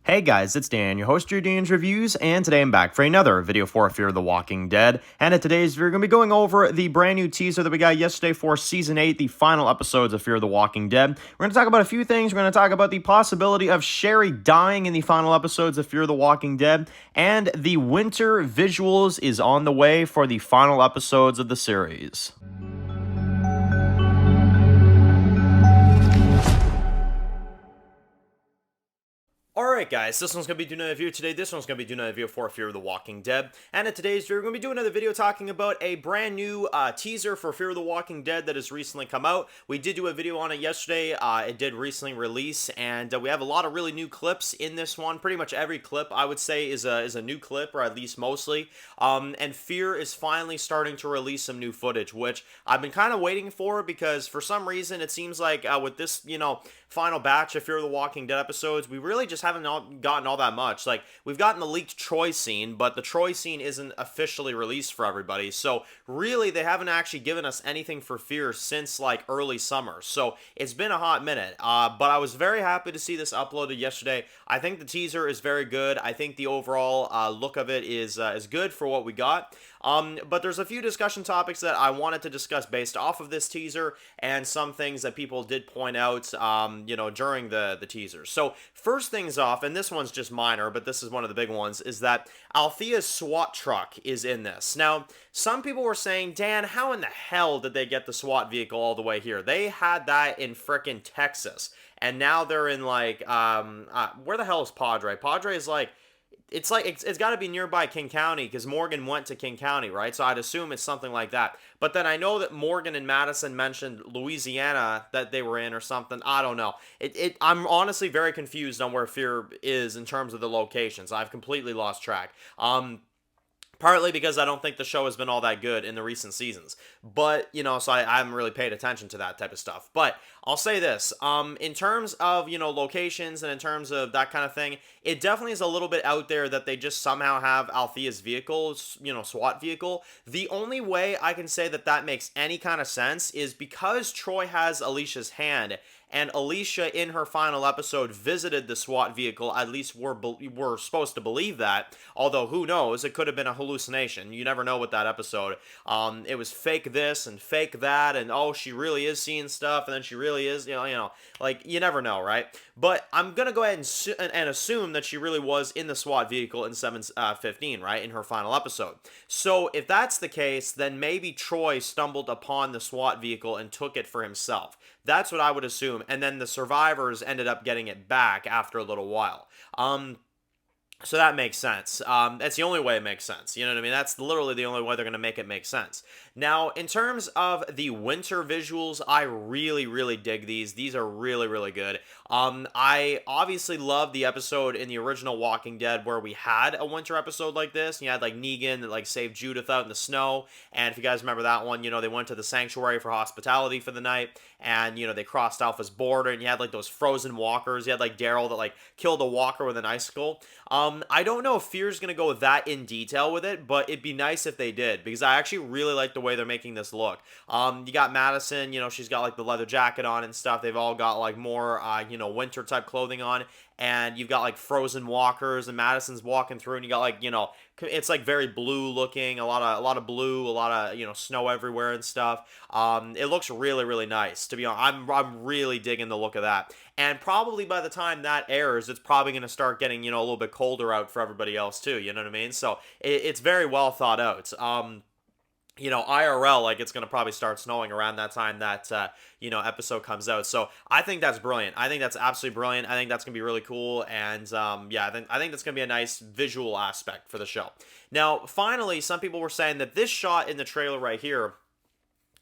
Hey guys, it's Dan, your host of your Dan's Reviews, and today I'm back for another video for Fear the Walking Dead. And in today's video, we're going to be going over the brand new teaser that we got yesterday for Season 8, the final episodes of Fear the Walking Dead. We're going to talk about a few things. We're going to talk about the possibility of Sherry dying in the final episodes of Fear the Walking Dead, and the winter visuals is on the way for the final episodes of the series. Alright guys, this one's going to be doing another video today. This one's going to be doing another video for Fear of the Walking Dead. And in today's video, we're going to be doing another video talking about a brand new teaser for Fear of the Walking Dead that has recently come out. We did do a video on it yesterday. It did recently release, and we have a lot of really new clips in this one. Pretty much every clip, I would say, is a new clip, or at least mostly. And Fear is finally starting to release some new footage, which I've been kind of waiting for, because for some reason, it seems like with this, final batch of Fear of the Walking Dead episodes, we really just haven't gotten all that much. Like, we've gotten the leaked Troy scene, but the Troy scene isn't officially released for everybody. So really, they haven't actually given us anything for Fear since like early summer. So it's been a hot minute. But I was very happy to see this uploaded yesterday. I think the teaser is very good. I think the overall look of it is good for what we got. But there's a few discussion topics that I wanted to discuss based off of this teaser, and some things that people did point out, during the teaser. So first things off, and this one's just minor, but this is one of the big ones, is that Althea's SWAT truck is in this. Now, some people were saying, Dan, how in the hell did they get the SWAT vehicle all the way here? They had that in frickin' Texas, and now they're in like, where the hell is Padre? Padre is like, it's got to be nearby King County, because Morgan went to King County, right? So I'd assume it's something like that. But then I know that Morgan and Madison mentioned Louisiana that they were in or something. I don't know. I'm honestly very confused on where Fear is in terms of the locations. I've completely lost track. Partly because I don't think the show has been all that good in the recent seasons. But, so I haven't really paid attention to that type of stuff. But I'll say this, in terms of, locations and in terms of that kind of thing, it definitely is a little bit out there that they just somehow have Althea's vehicle, SWAT vehicle. The only way I can say that that makes any kind of sense is because Troy has Alicia's hand, and Alicia, in her final episode, visited the SWAT vehicle. At least we're supposed to believe that. Although, who knows? It could have been a hallucination. You never know with that episode. It was fake this and fake that, and oh, she really is seeing stuff, and then she really is, like, you never know, right? But I'm going to go ahead and assume that she really was in the SWAT vehicle in 7:15, right? In her final episode. So, if that's the case, then maybe Troy stumbled upon the SWAT vehicle and took it for himself. That's what I would assume. And then the survivors ended up getting it back after a little while. So that makes sense. That's the only way it makes sense. You know what I mean? That's literally the only way they're going to make it make sense. Now, in terms of the winter visuals, I really, really dig these. These are really, really good. I obviously love the episode in the original Walking Dead where we had a winter episode like this. You had like Negan that like saved Judith out in the snow. And if you guys remember that one, they went to the sanctuary for hospitality for the night. And, they crossed Alpha's border, and you had like those frozen walkers. You had like Daryl that like killed a walker with an icicle. I don't know if Fear's going to go that in detail with it, but it'd be nice if they did, because I actually really like the way they're making this look. You got Madison, she's got like the leather jacket on and stuff. They've all got like more, winter type clothing on, and you've got like frozen walkers, and Madison's walking through, and you got like, it's like very blue looking, a lot of blue, a lot of, snow everywhere and stuff. It looks really, really nice, to be honest. I'm really digging the look of that. And probably by the time that airs, it's probably going to start getting, a little bit colder out for everybody else too, you know what I mean? So it's very well thought out. IRL, like, it's going to probably start snowing around that time that, episode comes out. So I think that's brilliant. I think that's absolutely brilliant. I think that's going to be really cool. And, I think that's going to be a nice visual aspect for the show. Now, finally, some people were saying that this shot in the trailer right here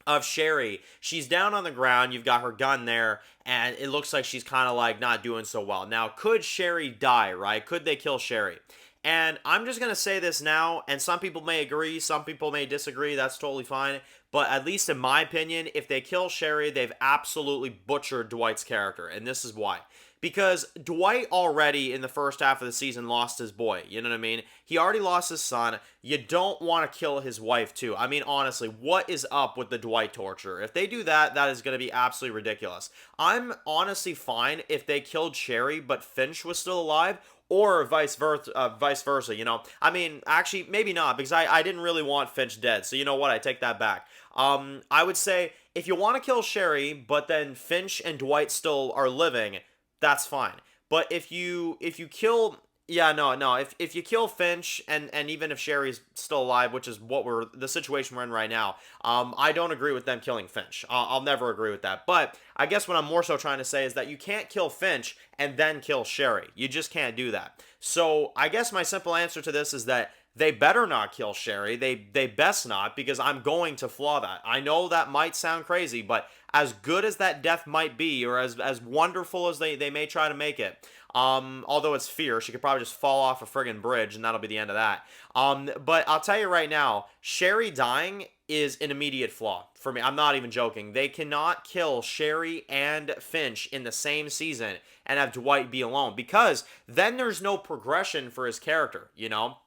of Sherry, she's down on the ground, you've got her gun there, and it looks like she's kind of like not doing so well. Now, could Sherry die, right? Could they kill Sherry? And I'm just going to say this now, and some people may agree, some people may disagree, that's totally fine. But at least in my opinion, if they kill Sherry, they've absolutely butchered Dwight's character, and this is why. Because Dwight already in the first half of the season lost his boy, you know what I mean? He already lost his son. You don't want to kill his wife too. I mean, honestly, what is up with the Dwight torture? If they do that, that is going to be absolutely ridiculous. I'm honestly fine if they killed Sherry, but Finch was still alive, or vice versa, you know. I mean, actually, maybe not, because I didn't really want Finch dead, so you know what, I take that back. I would say, if you want to kill Sherry, but then Finch and Dwight still are living, that's fine. But if you kill, yeah, no, if you kill Finch, and even if Sherry's still alive, which is the situation we're in right now, I don't agree with them killing Finch. I'll never agree with that. But I guess what I'm more so trying to say is that you can't kill Finch and then kill Sherry. You just can't do that. So I guess my simple answer to this is that they better not kill Sherry. They best not, because I'm going to flaw that. I know that might sound crazy, but as good as that death might be, or as wonderful as they may try to make it, although it's fear, she could probably just fall off a friggin' bridge, and that'll be the end of that. But I'll tell you right now, Sherry dying is an immediate flaw for me. I'm not even joking. They cannot kill Sherry and Finch in the same season and have Dwight be alone, because then there's no progression for his character, you know?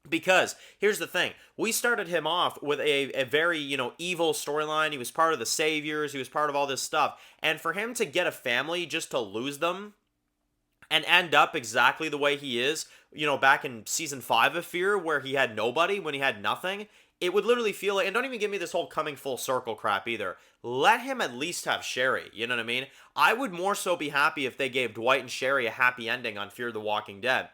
Because here's the thing, we started him off with a very, you know, evil storyline. He was part of the Saviors, he was part of all this stuff, and for him to get a family just to lose them and end up exactly the way he is, you know, back in season 5 of Fear, where he had nobody when he had nothing, it would literally feel like, and don't even give me this whole coming full circle crap either. Let him at least have Sherry, you know what I mean? I would more so be happy if they gave Dwight and Sherry a happy ending on Fear the Walking Dead.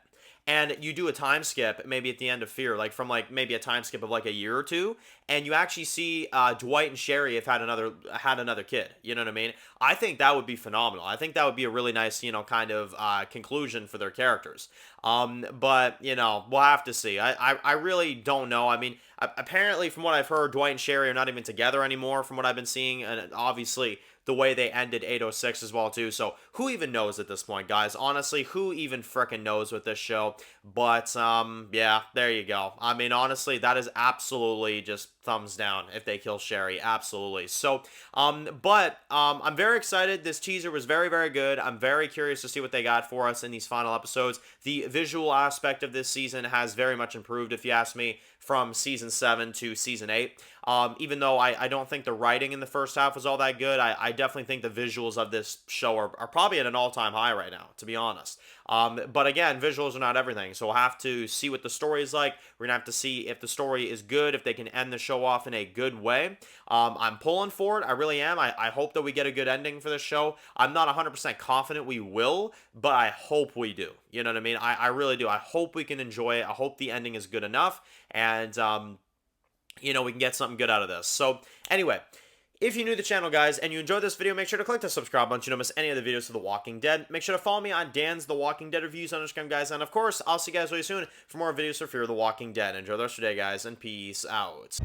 And you do a time skip, maybe at the end of Fear, like from like maybe a time skip of like a year or two, and you actually see Dwight and Sherry have had another kid. You know what I mean? I think that would be phenomenal. I think that would be a really nice, you know, kind of conclusion for their characters. But you know, we'll have to see. I really don't know. I mean, apparently from what I've heard, Dwight and Sherry are not even together anymore, from what I've been seeing, and obviously the way they ended 806 as well too. So who even knows at this point, guys? Honestly, who even frickin' knows with this show? But yeah, there you go. I mean, honestly, that is absolutely just thumbs down if they kill Sherry. Absolutely. So I'm very excited. This teaser was very, very good. I'm very curious to see what they got for us in these final episodes. The visual aspect of this season has very much improved, if you ask me, from season 7 to season 8. Even though I don't think the writing in the first half was all that good, I definitely think the visuals of this show are probably at an all-time high right now, to be honest. But again, visuals are not everything, so we'll have to see what the story is like. We're going to have to see if the story is good, if they can end the show off in a good way. I'm pulling for it. I really am. I hope that we get a good ending for this show. I'm not 100% confident we will, but I hope we do. You know what I mean? I really do. I hope we can enjoy it. I hope the ending is good enough, and you know, we can get something good out of this. So anyway, if you're new to the channel, guys, and you enjoyed this video, make sure to click the subscribe button so you don't miss any of the videos of The Walking Dead. Make sure to follow me on Dan's The Walking Dead Reviews on Instagram, guys. And of course, I'll see you guys really soon for more videos for Fear the Walking Dead. Enjoy the rest of your day, guys, and peace out.